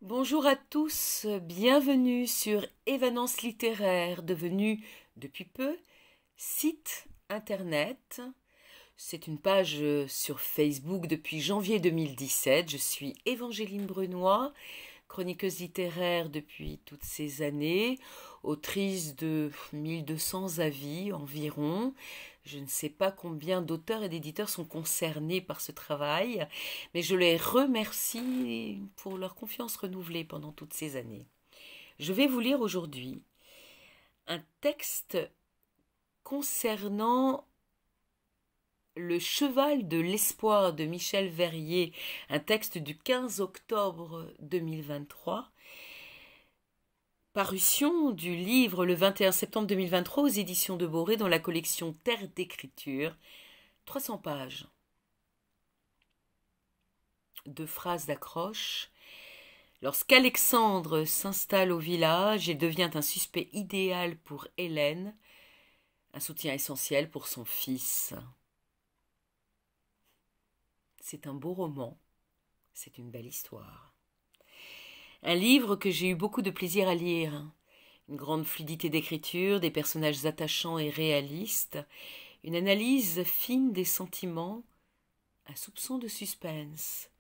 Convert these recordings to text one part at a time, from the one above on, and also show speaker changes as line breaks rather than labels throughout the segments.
Bonjour à tous, bienvenue sur Évanence littéraire, devenu depuis peu site internet. C'est une page sur Facebook depuis janvier 2017. Je suis Évangéline Brunois, chroniqueuse littéraire depuis toutes ces années, autrice de 1200 avis environ. Je ne sais pas combien d'auteurs et d'éditeurs sont concernés par ce travail, mais je les remercie pour leur confiance renouvelée pendant toutes ces années. Je vais vous lire aujourd'hui un texte concernant Le cheval de l'espoir de Michel Verrier, un texte du 15 octobre 2023, parution du livre le 21 septembre 2023 aux éditions de Boré dans la collection Terre d'écriture, 300 pages. 2 phrases d'accroche. Lorsqu'Alexandre s'installe au village et devient un suspect idéal pour Hélène, un soutien essentiel pour son fils. C'est un beau roman, c'est une belle histoire. Un livre que j'ai eu beaucoup de plaisir à lire. Une grande fluidité d'écriture, des personnages attachants et réalistes, une analyse fine des sentiments, un soupçon de suspense.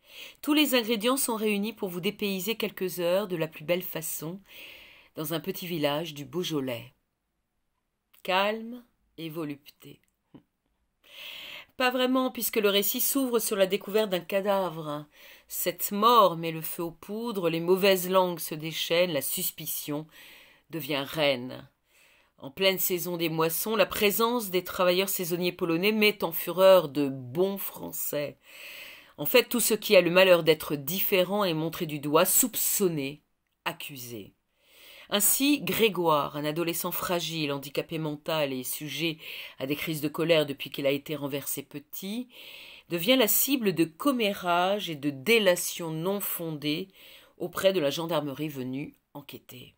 Tous les ingrédients sont réunis pour vous dépayser quelques heures de la plus belle façon dans un petit village du Beaujolais. Calme et volupté. Pas vraiment, puisque le récit s'ouvre sur la découverte d'un cadavre. Cette mort met le feu aux poudres, les mauvaises langues se déchaînent, la suspicion devient reine. En pleine saison des moissons, la présence des travailleurs saisonniers polonais met en fureur de bons Français. En fait, tout ce qui a le malheur d'être différent est montré du doigt, soupçonné, accusé. Ainsi, Grégoire, un adolescent fragile, handicapé mental et sujet à des crises de colère depuis qu'il a été renversé petit, devient la cible de commérages et de délations non fondées auprès de la gendarmerie venue enquêter.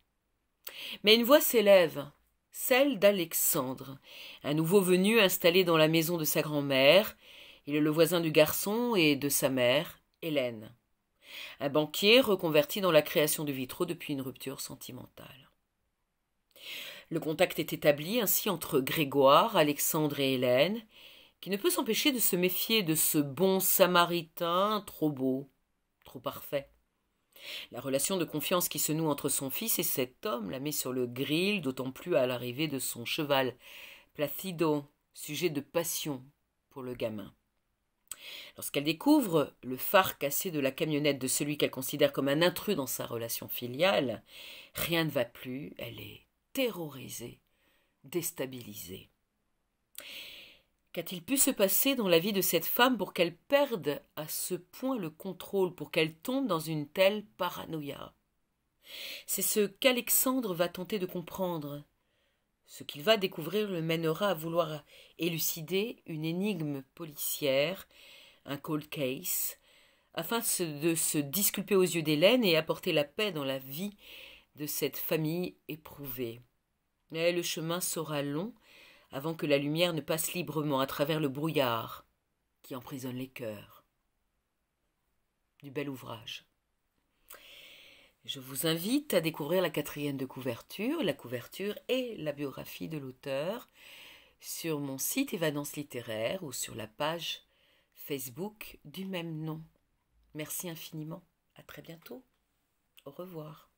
Mais une voix s'élève, celle d'Alexandre, un nouveau venu installé dans la maison de sa grand-mère. Il est le voisin du garçon et de sa mère, Hélène. Un banquier reconverti dans la création de vitraux depuis une rupture sentimentale. Le contact est établi ainsi entre Grégoire, Alexandre et Hélène, qui ne peut s'empêcher de se méfier de ce bon samaritain trop beau, trop parfait. La relation de confiance qui se noue entre son fils et cet homme la met sur le grill, d'autant plus à l'arrivée de son cheval, Placido, sujet de passion pour le gamin. Lorsqu'elle découvre le phare cassé de la camionnette de celui qu'elle considère comme un intrus dans sa relation filiale, rien ne va plus, elle est terrorisée, déstabilisée. Qu'a-t-il pu se passer dans la vie de cette femme pour qu'elle perde à ce point le contrôle, pour qu'elle tombe dans une telle paranoïa? C'est ce qu'Alexandre va tenter de comprendre. Ce qu'il va découvrir le mènera à vouloir élucider une énigme policière, un cold case, afin de se disculper aux yeux d'Hélène et apporter la paix dans la vie de cette famille éprouvée. Mais le chemin sera long avant que la lumière ne passe librement à travers le brouillard qui emprisonne les cœurs. Du bel ouvrage. Je vous invite à découvrir la 4e de couverture, la couverture et la biographie de l'auteur sur mon site Évanence littéraire ou sur la page Facebook du même nom. Merci infiniment. À très bientôt. Au revoir.